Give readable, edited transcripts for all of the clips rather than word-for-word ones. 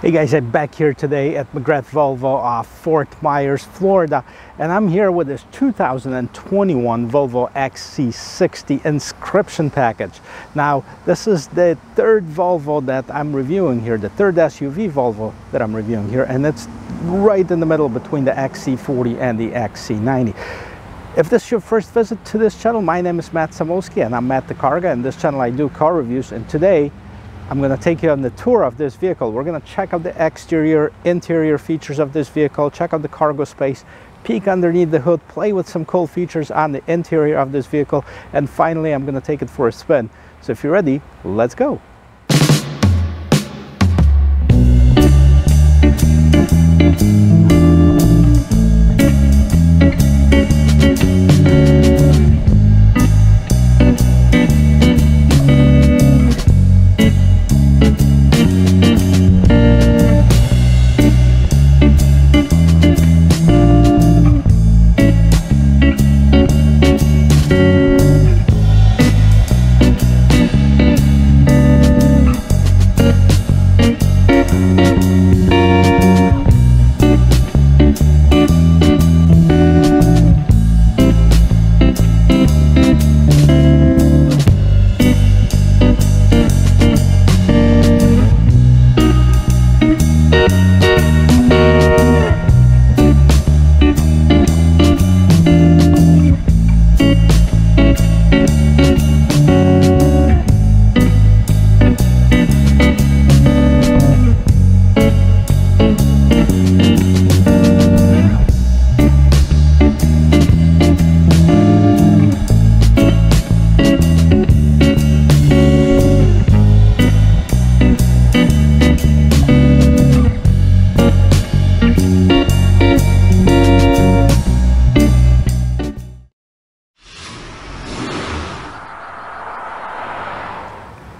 Hey guys, I'm back here today at McGrath Volvo off Fort Myers, Florida, and I'm here with this 2021 Volvo XC60 Inscription package. Now, this is the third Volvo that I'm reviewing here, the third SUV Volvo that I'm reviewing here, and it's right in the middle between the XC40 and the XC90. If this is your first visit to this channel, my name is Matt Samolsky and I'm Matt the Carguy. In this channel I do car reviews, and today I'm going to take you on the tour of this vehicle. We're going to check out the exterior, interior features of this vehicle, check out the cargo space, peek underneath the hood, play with some cool features on the interior of this vehicle, and finally I'm going to take it for a spin. So if you're ready, let's go.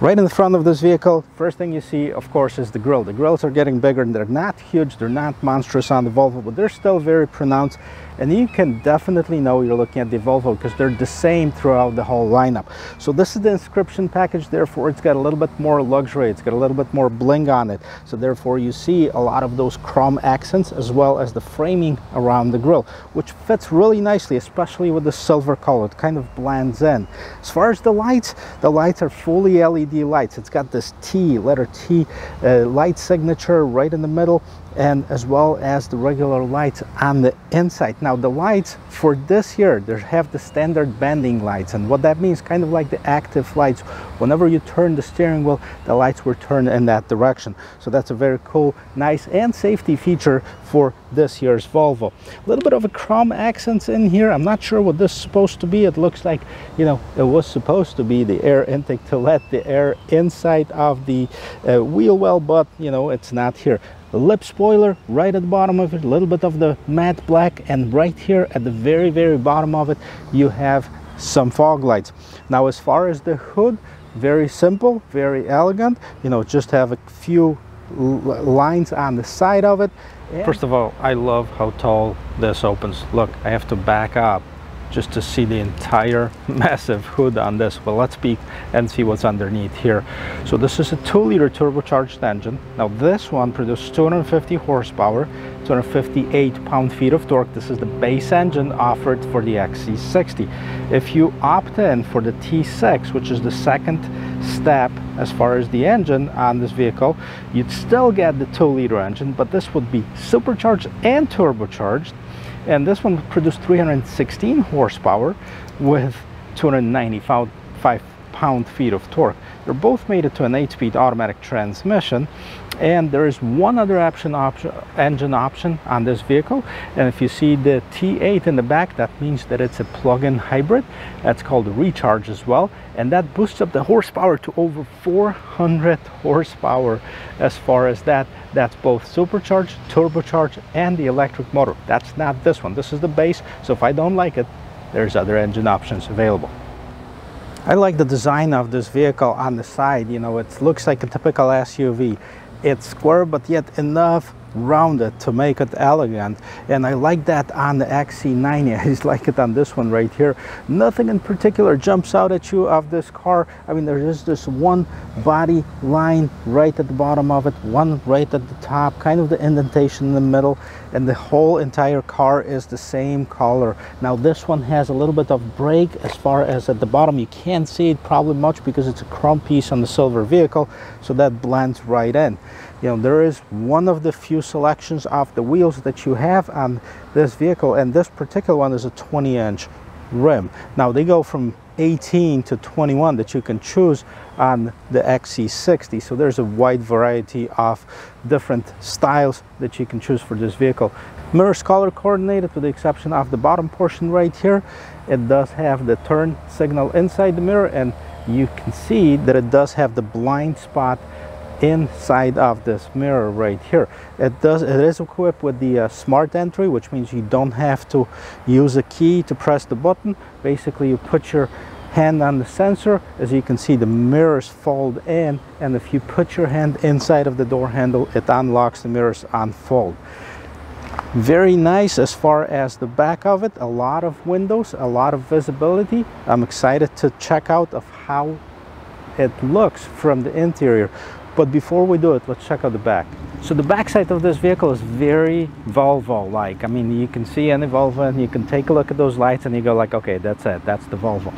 Right in the front of this vehicle, first thing you see, of course, is the grille. The grills are getting bigger, and they're not huge, they're not monstrous on the Volvo, but they're still very pronounced, and you can definitely know you're looking at the Volvo because they're the same throughout the whole lineup. So this is the Inscription package, therefore it's got a little bit more luxury, it's got a little bit more bling on it, so therefore you see a lot of those chrome accents as well as the framing around the grille, which fits really nicely, especially with the silver color. It kind of blends in. As far as the lights are fully LED lights. It's got this letter T light signature right in the middle, and as well as the regular lights on the inside. Now the lights for this year, they have the standard bending lights, and what that means, kind of like the active lights, whenever you turn the steering wheel, the lights will turn in that direction. So that's a very cool, nice, and safety feature for this year's Volvo. A little bit of a chrome accents in here. I'm not sure what this is supposed to be. It looks like, you know, it was supposed to be the air intake to let the air inside of the wheel well, but you know, it's not here. The lip spoiler right at the bottom of it, a little bit of the matte black, and right here at the very bottom of it you have some fog lights. Now as far as the hood, very simple, very elegant, you know, just have a few lines on the side of it. First of all, I love how tall this opens. Look, I have to back up just to see the entire massive hood on this. Well, let's peek and see what's underneath here. So this is a 2-liter turbocharged engine. Now this one produces 250 horsepower, 258 pound-feet of torque. This is the base engine offered for the XC60. If you opt in for the T6, which is the second step as far as the engine on this vehicle, you'd still get the 2-liter engine, but this would be supercharged and turbocharged. And this one produced 316 horsepower with 295 pound-feet of torque. They're both mated to an 8-speed automatic transmission, and there is one other engine option on this vehicle, and if you see the T8 in the back, that means that it's a plug-in hybrid. That's called a recharge as well, and that boosts up the horsepower to over 400 horsepower. As far as that, that's both supercharged, turbocharged, and the electric motor. That's not this one. This is the base, so if I don't like it, there's other engine options available. I like the design of this vehicle on the side. You know, it looks like a typical SUV. It's square, but yet enough rounded to make it elegant, and I like that on the XC90. I just like it on this one right here. Nothing in particular jumps out at you of this car. I mean, there is this one body line right at the bottom of it, one right at the top, kind of the indentation in the middle, and the whole entire car is the same color. Now this one has a little bit of break as far as at the bottom. You can't see it probably much because it's a chrome piece on the silver vehicle, so that blends right in. You know, there is one of the few selections of the wheels that you have on this vehicle, and this particular one is a 20-inch rim. Now they go from 18 to 21 that you can choose on the XC60, so there's a wide variety of different styles that you can choose for this vehicle. Mirrors color coordinated with the exception of the bottom portion right here. It does have the turn signal inside the mirror, and you can see that it does have the blind spot inside of this mirror right here. It is equipped with the smart entry, which means you don't have to use a key to press the button. Basically, you put your hand on the sensor. As you can see, the mirrors fold in, and if you put your hand inside of the door handle, it unlocks the mirrors unfold. Very nice as far as the back of it. A lot of windows, a lot of visibility. I'm excited to check out of how it looks from the interior. But before we do it, let's check out the back. So the back side of this vehicle is very Volvo-like. I mean, you can see any Volvo and you can take a look at those lights and you go like, okay, that's it, that's the Volvo.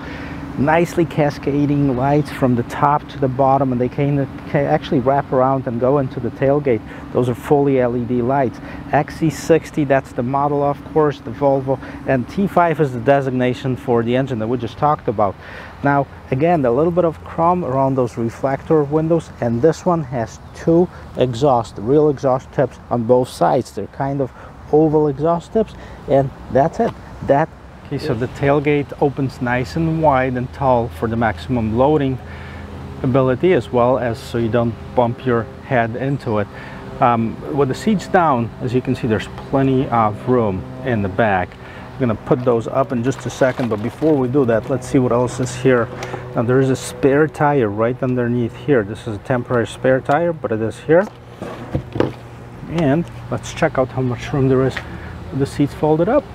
Nicely cascading lights from the top to the bottom, and they can actually wrap around and go into the tailgate. Those are fully LED lights. XC60, that's the model, of course, the Volvo, and T5 is the designation for the engine that we just talked about. Now, again, a little bit of chrome around those reflector windows, and this one has two real exhaust tips on both sides. They're kind of oval exhaust tips, and that's it. Okay, so the tailgate opens nice and wide and tall for the maximum loading ability, as well as so you don't bump your head into it. With the seats down, as you can see, there's plenty of room in the back. I'm going to put those up in just a second, but before we do that, let's see what else is here. Now there is a spare tire right underneath here. This is a temporary spare tire, but it is here. And let's check out how much room there is with the seats folded up.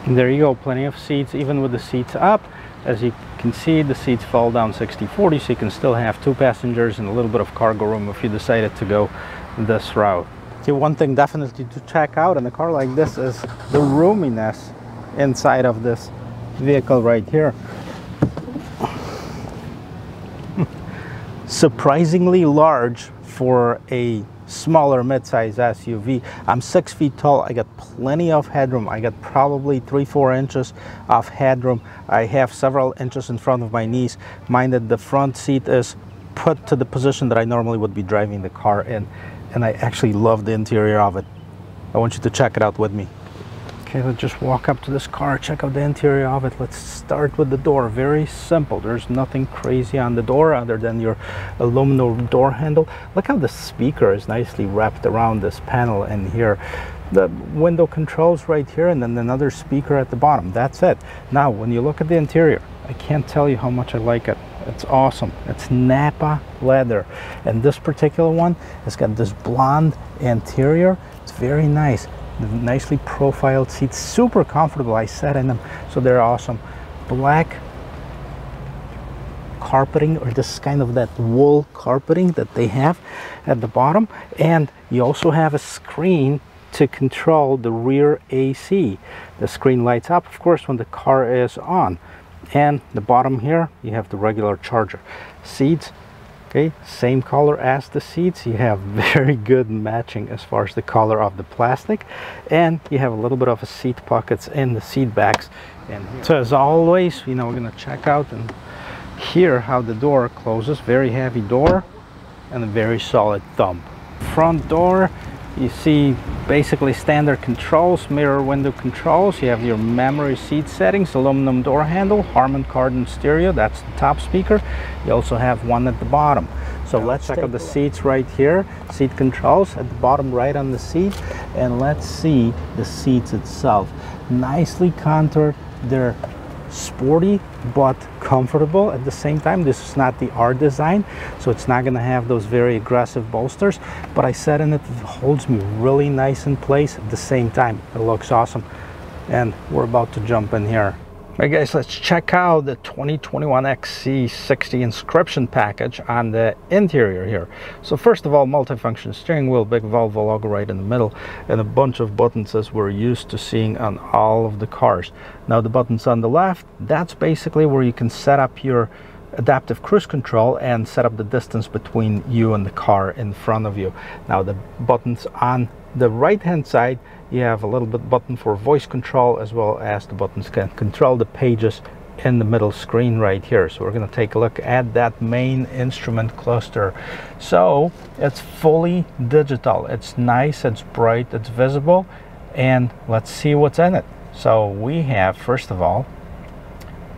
And there you go, plenty of seats, even with the seats up. As you can see, the seats fall down 60-40, so you can still have two passengers and a little bit of cargo room if you decided to go this route. Okay, one thing definitely to check out in a car like this is the roominess inside of this vehicle right here. Surprisingly large for a smaller mid-size SUV. I'm 6 feet tall. I got plenty of headroom. I got probably 3-4 inches of headroom. I have several inches in front of my knees. Mind that the front seat is put to the position that I normally would be driving the car in, and I actually love the interior of it. I want you to check it out with me. Okay, let's just walk up to this car, check out the interior of it. Let's start with the door. Very simple. There's nothing crazy on the door other than your aluminum door handle. Look how the speaker is nicely wrapped around this panel in here. The window controls right here, and then another speaker at the bottom. That's it. Now, when you look at the interior, I can't tell you how much I like it. It's awesome. It's Napa leather, and this particular one has got this blonde interior. It's very nice. The nicely profiled seats, super comfortable. I sat in them, so they're awesome. Black carpeting, or this kind of that wool carpeting that they have at the bottom, and you also have a screen to control the rear AC. The screen lights up, of course, when the car is on. And the bottom here, you have the regular charger. Seats, okay, same color as the seats. You have very good matching as far as the color of the plastic, and you have a little bit of a seat pockets in the seat backs. And so as always, you know, we're gonna check out and hear how the door closes. Very heavy door and a very solid thumb. Front door, you see basically standard controls, mirror window controls. You have your memory seat settings, aluminum door handle, Harman Kardon stereo, that's the top speaker. You also have one at the bottom. So let's check out the seats right here. Seat controls at the bottom right on the seat, and let's see the seats itself. Nicely contoured. They're sporty but comfortable at the same time. This is not the R design, so it's not going to have those very aggressive bolsters, but I sat in it, it holds me really nice in place at the same time. It looks awesome, and we're about to jump in here. Alright guys, let's check out the 2021 XC60 Inscription package on the interior here. So first of all, multifunction steering wheel, big Volvo logo right in the middle, and a bunch of buttons as we're used to seeing on all of the cars. Now the buttons on the left, that's basically where you can set up your adaptive cruise control and set up the distance between you and the car in front of you. Now the buttons on the right hand side, you have a little bit button for voice control, as well as the buttons can control the pages in the middle screen right here. So we're going to take a look at that main instrument cluster. So it's fully digital, it's nice, it's bright, it's visible, and let's see what's in it. So we have, first of all,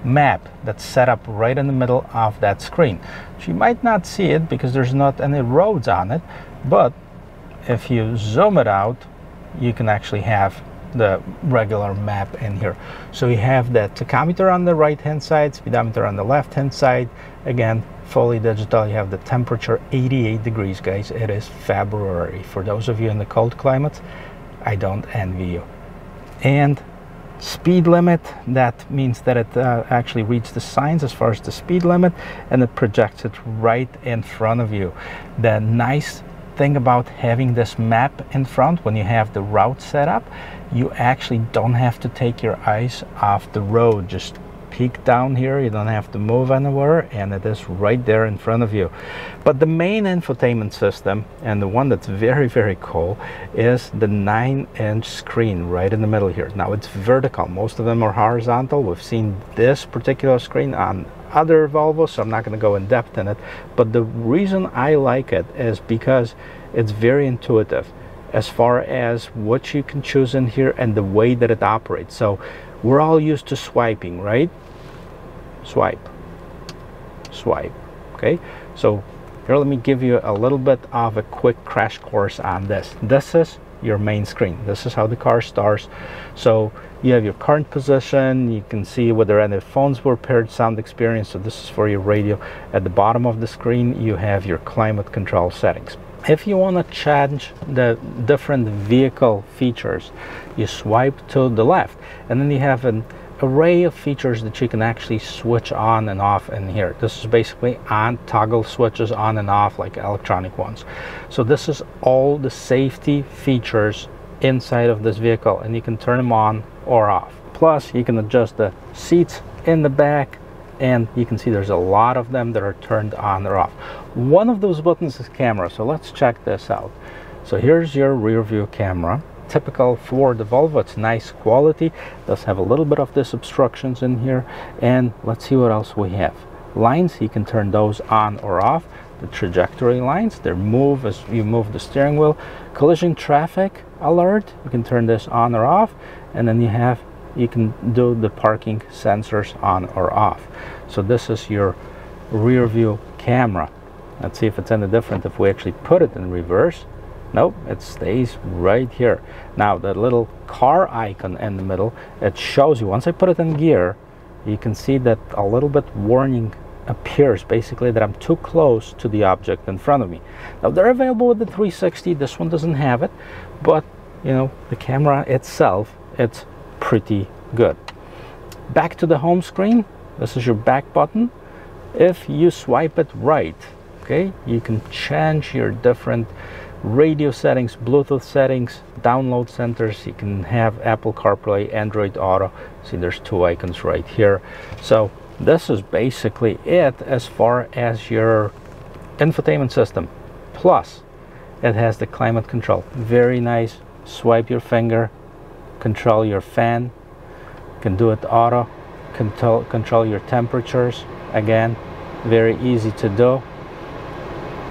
map that's set up right in the middle of that screen. So you might not see it because there's not any roads on it, but if you zoom it out, you can actually have the regular map in here. So you have the tachometer on the right hand side, speedometer on the left hand side, again fully digital. You have the temperature 88 degrees, guys. It is February. For those of you in the cold climates, I don't envy you. And speed limit, that means that it actually reads the signs as far as the speed limit, and it projects it right in front of you. The nice thing about having this map in front, when you have the route set up, you actually don't have to take your eyes off the road. Just peek down here, you don't have to move anywhere, and it is right there in front of you. But the main infotainment system, and the one that's very, very cool, is the 9-inch screen right in the middle here. Now it's vertical, most of them are horizontal. We've seen this particular screen on other Volvos, so I'm not going to go in depth in it, but the reason I like it is because it's very intuitive as far as what you can choose in here and the way that it operates. So we're all used to swiping, right? Swipe, swipe. Okay, so here, let me give you a little bit of a quick crash course on this. This is your main screen. This is how the car starts. So you have your current position, you can see whether any phones were paired, sound experience, so this is for your radio. At the bottom of the screen you have your climate control settings. If you want to change the different vehicle features, you swipe to the left, and then you have an array of features that you can actually switch on and off in here. This is basically on toggle switches on and off like electronic ones. So this is all the safety features inside of this vehicle, and you can turn them on or off. Plus you can adjust the seats in the back, and you can see there's a lot of them that are turned on or off. One of those buttons is camera, so let's check this out. So here's your rear view camera. Typical for the Volvo, it's nice quality, does have a little bit of this obstructions in here. And let's see what else we have. Lines, you can turn those on or off. The trajectory lines, they move as you move the steering wheel. Collision traffic alert, you can turn this on or off. And then you can do the parking sensors on or off. So this is your rear view camera. Let's see if it's any different if we actually put it in reverse. Nope, it stays right here. Now the little car icon in the middle, it shows you, once I put it in gear, you can see that a little bit warning appears, basically that I'm too close to the object in front of me. Now they're available with the 360, this one doesn't have it, but you know, the camera itself, it's pretty good. Back to the home screen, this is your back button. If you swipe it right, okay, you can change your different radio settings, Bluetooth settings, download centers. You can have Apple CarPlay, Android Auto. See, there's two icons right here. So this is basically it as far as your infotainment system. Plus it has the climate control, very nice. Swipe your finger, control your fan, you can do it auto, control your temperatures, again very easy to do.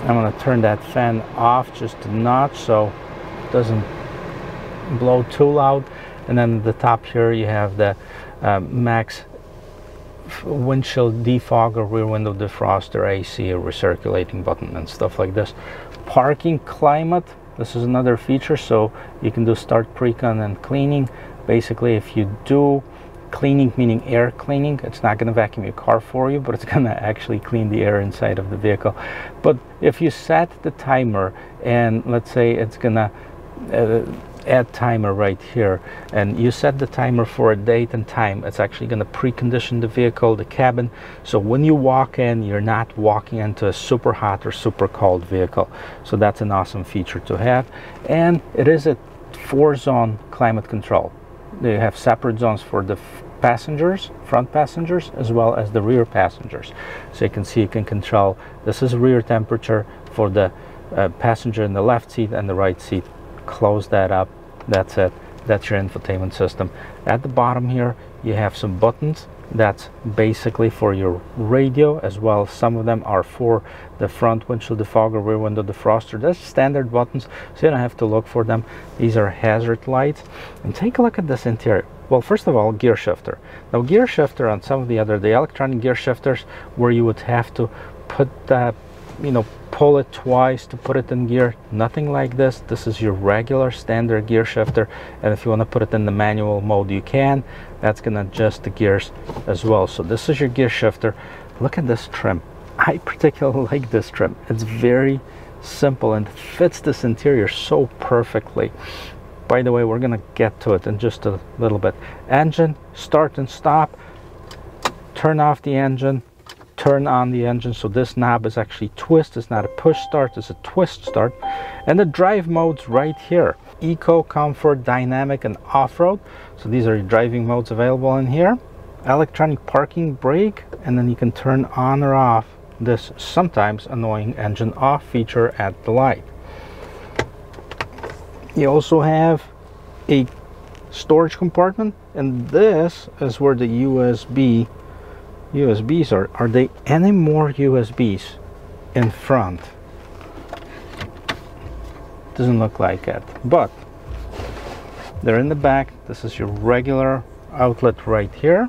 I'm going to turn that fan off just a notch so it doesn't blow too loud. And then at the top here you have the max windshield defogger, rear window defroster, AC, a recirculating button and stuff like this. Parking climate, this is another feature, so you can do start pre-con and cleaning. Basically if you do cleaning, meaning air cleaning. It's not going to vacuum your car for you, but it's going to actually clean the air inside of the vehicle. But if you set the timer, and let's say it's going to add timer right here, and you set the timer for a date and time, it's actually going to precondition the vehicle, the cabin, so when you walk in, you're not walking into a super hot or super cold vehicle. So that's an awesome feature to have. And it is a 4-zone climate control. They have separate zones for the passengers, front passengers, as well as the rear passengers. So you can see you can control, this is rear temperature for the passenger in the left seat and the right seat. Close that up. That's it. That's your infotainment system. At the bottom here, you have some buttons. That's basically for your radio, as well. Some of them are for the front windshield defogger, rear window defroster. That's standard buttons, so you don't have to look for them. These are hazard lights. And take a look at this interior. Well, first of all, gear shifter. Now, gear shifter on some of the electronic gear shifters, where you would have to put that, pull it twice to put it in gear. Nothing like this. This is your regular standard gear shifter, and if you want to put it in the manual mode, you can. That's going to adjust the gears as well. So this is your gear shifter. Look at this trim. I particularly like this trim. It's very simple and fits this interior so perfectly. By the way, we're going to get to it in just a little bit. Engine, start and stop. Turn off the engine, turn on the engine. So this knob is actually twist. It's not a push start, it's a twist start. And the drive modes right here: eco, comfort, dynamic, and off-road. So these are your driving modes available in here. Electronic parking brake, and then you can turn on or off this sometimes annoying engine off feature at the light. You also have a storage compartment, and this is where the USBs are. Are there any more USBs in front? Doesn't look like it, but they're in the back. This is your regular outlet right here.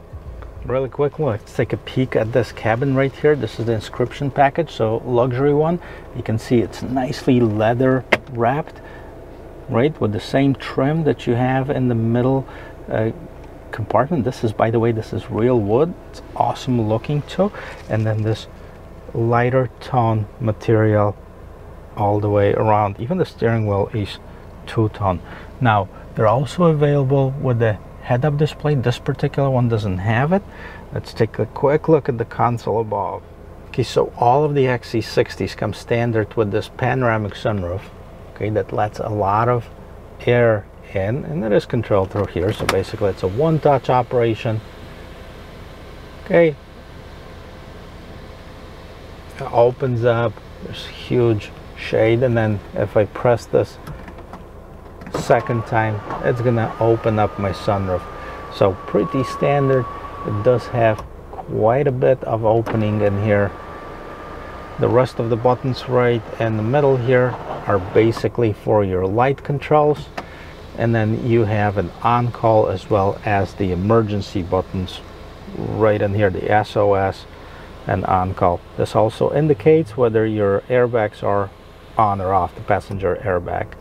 Really quick, let's take a peek at this cabin right here. This is the Inscription package, so luxury one. You can see it's nicely leather wrapped, right, with the same trim that you have in the middle compartment. This is, by the way, this is real wood. It's awesome looking too. And then this lighter tone material all the way around. Even the steering wheel is two-tone. Now, they're also available with the head-up display. This particular one doesn't have it. Let's take a quick look at the console above. Okay, so all of the XC60s come standard with this panoramic sunroof, okay, that lets a lot of air in, and it is controlled through here. So basically it's a one-touch operation. Okay, it opens up, there's huge shade, and then if I press this second time, it's gonna open up my sunroof. So pretty standard. It does have quite a bit of opening in here. The rest of the buttons right in the middle here are basically for your light controls, and then you have an on-call as well as the emergency buttons right in here, the SOS and on-call. This also indicates whether your airbags are on or off, the passenger airbag.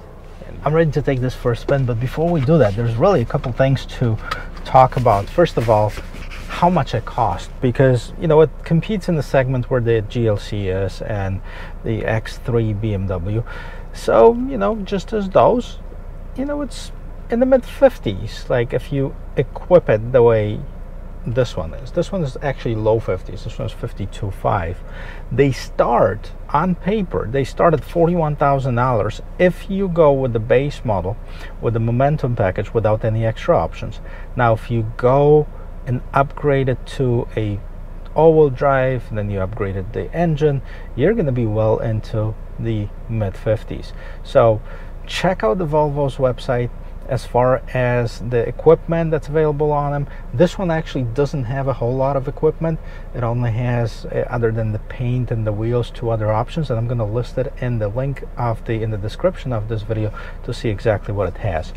I'm ready to take this for a spin, but before we do that, there's really a couple things to talk about. First of all, how much it costs, because it competes in the segment where the GLC is and the X3 BMW. So just as those, it's in the mid-50s. Like if you equip it the way this one is. This one is actually low 50s. This one is 52.5. They start, on paper, they start at $41,000 if you go with the base model with the Momentum package without any extra options. Now if you go and upgrade it to a all-wheel drive, and then you upgraded the engine, you're going to be well into the mid-50s. So check out the Volvo's website as far as the equipment that's available on them. This one actually doesn't have a whole lot of equipment. It only has, other than the paint and the wheels, 2 other options, and I'm going to list it in the link in the description of this video to see exactly what it has.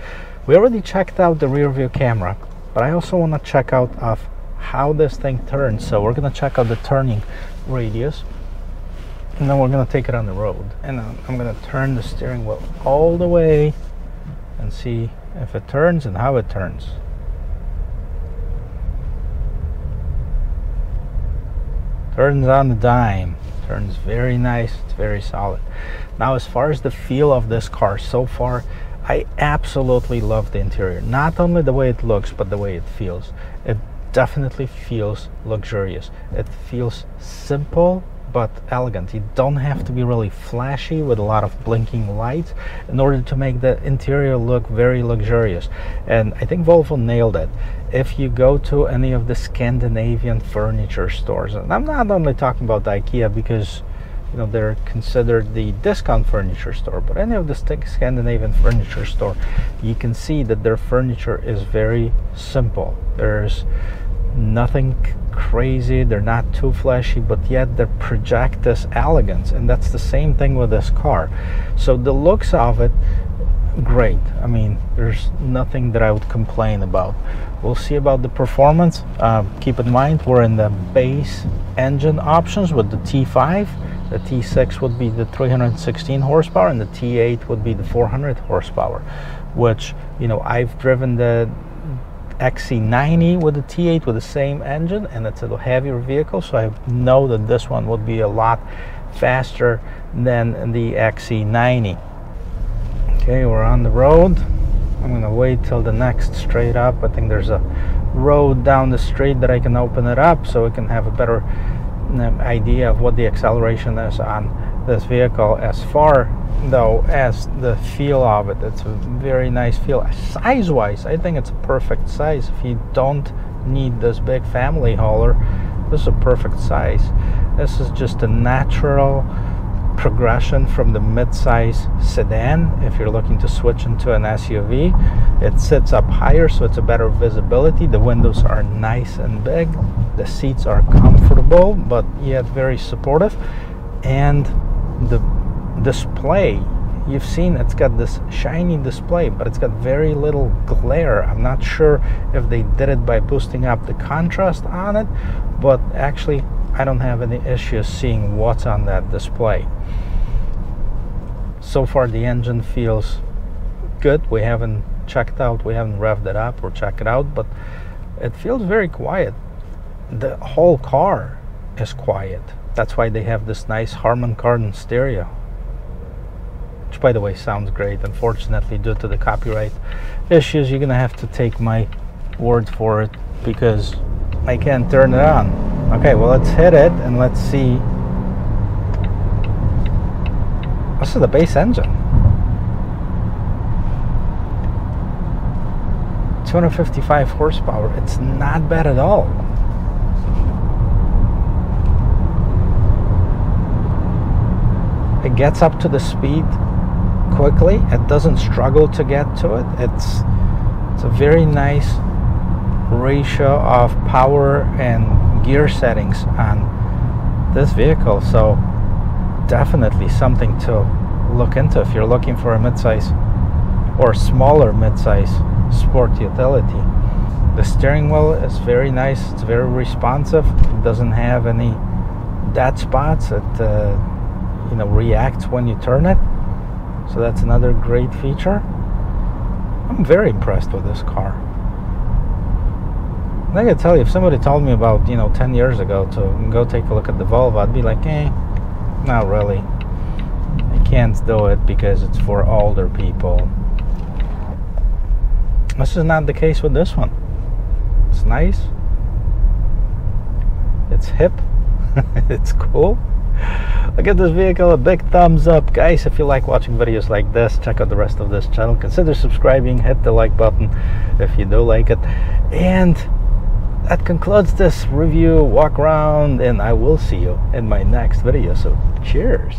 We already checked out the rear view camera, but I also want to check out of how this thing turns. So we're going to check out the turning radius, and then we're going to take it on the road. And I'm going to turn the steering wheel all the way and see if it turns and how it turns. Turns on the dime. Turns very nice. It's very solid. Now, as far as the feel of this car so far, I absolutely love the interior. Not only the way it looks, but the way it feels. It definitely feels luxurious. It feels simple but elegant. You don't have to be really flashy with a lot of blinking lights in order to make the interior look very luxurious. And I think Volvo nailed it. If you go to any of the Scandinavian furniture stores, and I'm not only talking about IKEA because they're considered the discount furniture store, but any of the Scandinavian furniture store, you can see that their furniture is very simple. There's nothing crazy, they're not too flashy, but yet they project this elegance, and that's the same thing with this car. So the looks of it, great. I mean, there's nothing that I would complain about. We'll see about the performance. Keep in mind, we're in the base engine options with the T5. The T6 would be the 316 horsepower, and the T8 would be the 400 horsepower, which, I've driven the XC90 with the T8 with the same engine, and it's a heavier vehicle, so I know that this one would be a lot faster than the XC90. Okay, we're on the road. I'm going to wait till the next straight up. I think there's a road down the street that I can open it up so we can have a better idea of what the acceleration is on this vehicle. As far though as the feel of it, it's a very nice feel. Size wise, I think it's a perfect size. If you don't need this big family hauler, this is a perfect size. This is just a natural progression from the mid-size sedan. If you're looking to switch into an SUV, it sits up higher, so it's a better visibility. The windows are nice and big, the seats are comfortable but yet very supportive, and the display, you've seen it's got this shiny display, but it's got very little glare. I'm not sure if they did it by boosting up the contrast on it, but actually I don't have any issues seeing what's on that display. So far the engine feels good. We haven't checked out, we haven't revved it up or checked it out, but it feels very quiet. The whole car is quiet. That's why they have this nice Harman Kardon stereo, which by the way sounds great. Unfortunately, due to the copyright issues, you're gonna have to take my word for it because I can't turn it on. Okay, well, let's hit it and let's see. This is the base engine. 255 horsepower. It's not bad at all. It gets up to the speed quickly. It doesn't struggle to get to it. It's a very nice ratio of power and gear settings on this vehicle, so definitely something to look into if you're looking for a midsize or smaller midsize sport utility. The steering wheel is very nice. It's very responsive. It doesn't have any dead spots. It reacts when you turn it, so that's another great feature. I'm very impressed with this car. I gotta tell you, if somebody told me about 10 years ago to go take a look at the Volvo, I'd be like, not really. I can't do it because it's for older people. This is not the case with this one. It's nice, it's hip, it's cool. I'll give this vehicle a big thumbs up. Guys, if you like watching videos like this, check out the rest of this channel. Consider subscribing, hit the like button if you do like it. And that concludes this review, walk around, and I will see you in my next video. So cheers.